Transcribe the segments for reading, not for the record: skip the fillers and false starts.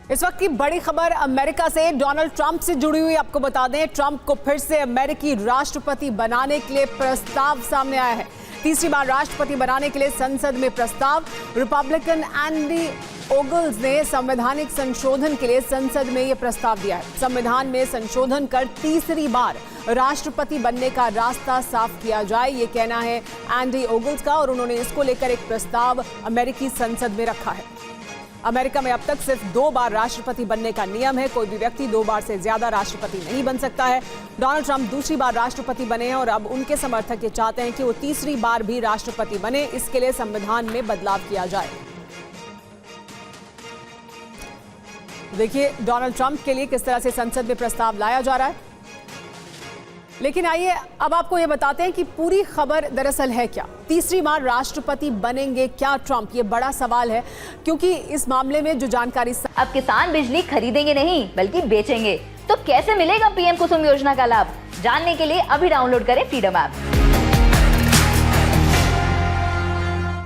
इस वक्त की बड़ी खबर अमेरिका से, डोनाल्ड ट्रंप से जुड़ी हुई। आपको बता दें, ट्रंप को फिर से अमेरिकी राष्ट्रपति बनाने के लिए प्रस्ताव सामने आया है। तीसरी बार राष्ट्रपति बनाने के लिए संसद में प्रस्ताव। रिपब्लिकन एंडी ओगल्स ने संवैधानिक संशोधन के लिए संसद में यह प्रस्ताव दिया है। संविधान में संशोधन कर तीसरी बार राष्ट्रपति बनने का रास्ता साफ किया जाए, ये कहना है एंडी ओगल्स का, और उन्होंने इसको लेकर एक प्रस्ताव अमेरिकी संसद में रखा है। अमेरिका में अब तक सिर्फ 2 बार राष्ट्रपति बनने का नियम है। कोई भी व्यक्ति 2 बार से ज्यादा राष्ट्रपति नहीं बन सकता है। डोनाल्ड ट्रंप दूसरी बार राष्ट्रपति बने हैं और अब उनके समर्थक ये चाहते हैं कि वो तीसरी बार भी राष्ट्रपति बने। इसके लिए संविधान में बदलाव किया जाए। देखिए डोनाल्ड ट्रंप के लिए किस तरह से संसद में प्रस्ताव लाया जा रहा है। लेकिन आइए अब आपको यह बताते हैं कि पूरी खबर दरअसल है क्या। तीसरी बार राष्ट्रपति बनेंगे क्या ट्रंप, ये बड़ा सवाल है, क्योंकि इस मामले में जो जानकारी अब किसान बिजली खरीदेंगे नहीं बल्कि बेचेंगे, तो कैसे मिलेगा पीएम कुसुम योजना का लाभ? जानने के लिए अभी डाउनलोड करें फ्रीडम ऐप।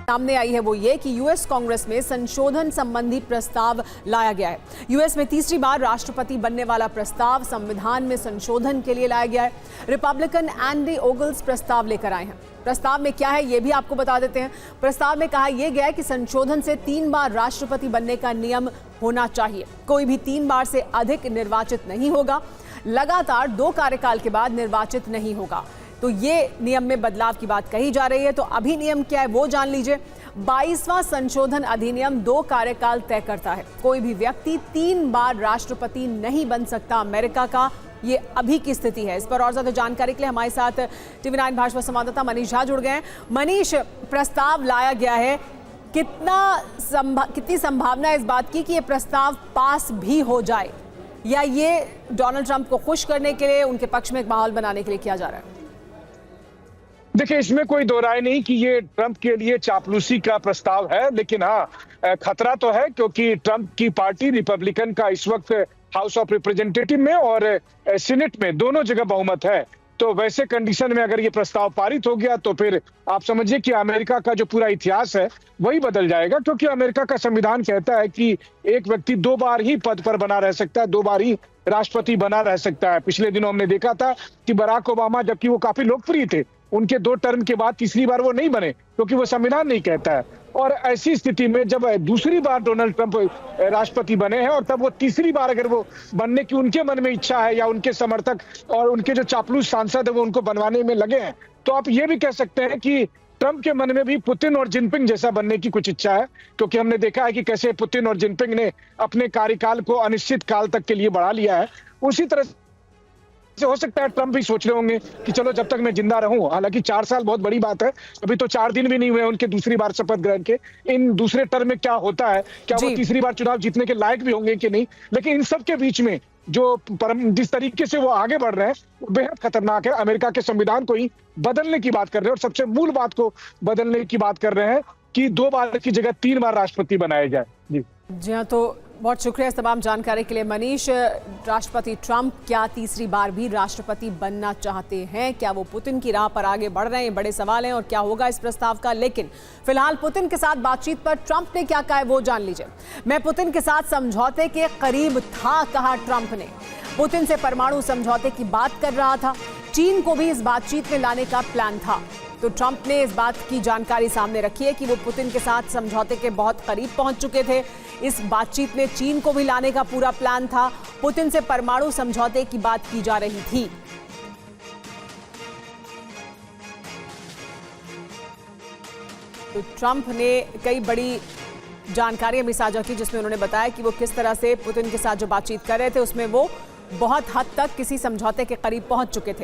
सामने आई है वो ये कि यूएस कांग्रेस में संशोधन संबंधी प्रस्ताव लाया गया है। यूएस में तीसरी बार राष्ट्रपति बनने वाला प्रस्ताव संविधान में संशोधन के लिए लाया गया है। रिपब्लिकन एंडी ओगल्स प्रस्ताव लेकर आए हैं। प्रस्ताव में क्या है ये भी आपको बता देते हैं। प्रस्ताव में कहा यह गया है कि संशोधन से 3 बार राष्ट्रपति बनने का नियम होना चाहिए। कोई भी 3 बार से अधिक निर्वाचित नहीं होगा। लगातार 2 कार्यकाल के बाद निर्वाचित नहीं होगा। तो ये नियम में बदलाव की बात कही जा रही है। तो अभी नियम क्या है वो जान लीजिए। 22वां संशोधन अधिनियम 2 कार्यकाल तय करता है। कोई भी व्यक्ति 3 बार राष्ट्रपति नहीं बन सकता अमेरिका का। ये अभी की स्थिति है। इस पर और ज्यादा जानकारी के लिए हमारे साथ TV9 भाजपा संवाददाता मनीष झा जुड़ गए हैं। मनीष, प्रस्ताव लाया गया है, कितनी संभावना है इस बात की कि ये प्रस्ताव पास भी हो जाए, या ये डोनाल्ड ट्रंप को खुश करने के लिए, उनके पक्ष में एक माहौल बनाने के लिए किया जा रहा है? देखिए, इसमें कोई दो राय नहीं कि ये ट्रंप के लिए चापलूसी का प्रस्ताव है, लेकिन हाँ खतरा तो है, क्योंकि ट्रंप की पार्टी रिपब्लिकन का इस वक्त हाउस ऑफ रिप्रेजेंटेटिव में और सीनेट में दोनों जगह बहुमत है। तो वैसे कंडीशन में अगर ये प्रस्ताव पारित हो गया तो फिर आप समझिए कि अमेरिका का जो पूरा इतिहास है वही बदल जाएगा, क्योंकि अमेरिका का संविधान कहता है कि एक व्यक्ति 2 बार ही पद पर बना रह सकता है, 2 बार ही राष्ट्रपति बना रह सकता है। पिछले दिनों हमने देखा था कि बराक ओबामा, जबकि वो काफी लोकप्रिय थे, उनके 2 टर्म के बाद तीसरी बार वो नहीं बने, क्योंकि वो संविधान नहीं कहता है। और ऐसी स्थिति में जब दूसरी बार डोनाल्ड ट्रंप राष्ट्रपति बने हैं और तब वो तीसरी बार अगर वो बनने की उनके मन में इच्छा है, या उनके समर्थक और उनके जो चापलूस सांसद है वो उनको बनवाने में लगे हैं, तो आप ये भी कह सकते हैं कि ट्रंप के मन में भी पुतिन और जिनपिंग जैसा बनने की कुछ इच्छा है। क्योंकि हमने देखा है कि कैसे पुतिन और जिनपिंग ने अपने कार्यकाल को अनिश्चित काल तक के लिए बढ़ा लिया है। उसी तरह से हो सकता है ट्रंप भी सोच रहे होंगे कि चलो जब तक मैं जिंदा रहूं, हालांकि 4 साल बहुत बड़ी बात है, अभी तो 4 दिन भी नहीं हुए उनके दूसरी बार शपथ ग्रहण के। इन दूसरे टर्म में क्या होता है, क्या वो तीसरी बार चुनाव जीतने के लायक भी होंगे कि नहीं। लेकिन इन सब के बीच में जो जिस तरीके से वो आगे बढ़ रहे हैं वो बेहद खतरनाक है। अमेरिका के संविधान को ही बदलने की बात कर रहे हैं, और सबसे मूल बात को बदलने की बात कर रहे हैं कि 2 बार की जगह 3 बार राष्ट्रपति बनाया जाए। जी हाँ, तो बहुत शुक्रिया इस तमाम जानकारी के लिए मनीष। राष्ट्रपति ट्रंप क्या तीसरी बार भी राष्ट्रपति बनना चाहते हैं? क्या वो पुतिन की राह पर आगे बढ़ रहे हैं? ये बड़े सवाल हैं, और क्या होगा इस प्रस्ताव का। लेकिन फिलहाल पुतिन के साथ बातचीत पर ट्रंप ने क्या कहा है वो जान लीजिए। मैं पुतिन के साथ समझौते के करीब था, कहा ट्रंप ने। पुतिन से परमाणु समझौते की बात कर रहा था। चीन को भी इस बातचीत में लाने का प्लान था। तो ट्रंप ने इस बात की जानकारी सामने रखी है कि वो पुतिन के साथ समझौते के बहुत करीब पहुंच चुके थे। इस बातचीत में चीन को भी लाने का पूरा प्लान था। पुतिन से परमाणु समझौते की बात की जा रही थी। तो ट्रंप ने कई बड़ी जानकारी अभी साझा की, जिसमें उन्होंने बताया कि वो किस तरह से पुतिन के साथ जो बातचीत कर रहे थे उसमें वो बहुत हद तक किसी समझौते के करीब पहुंच चुके थे।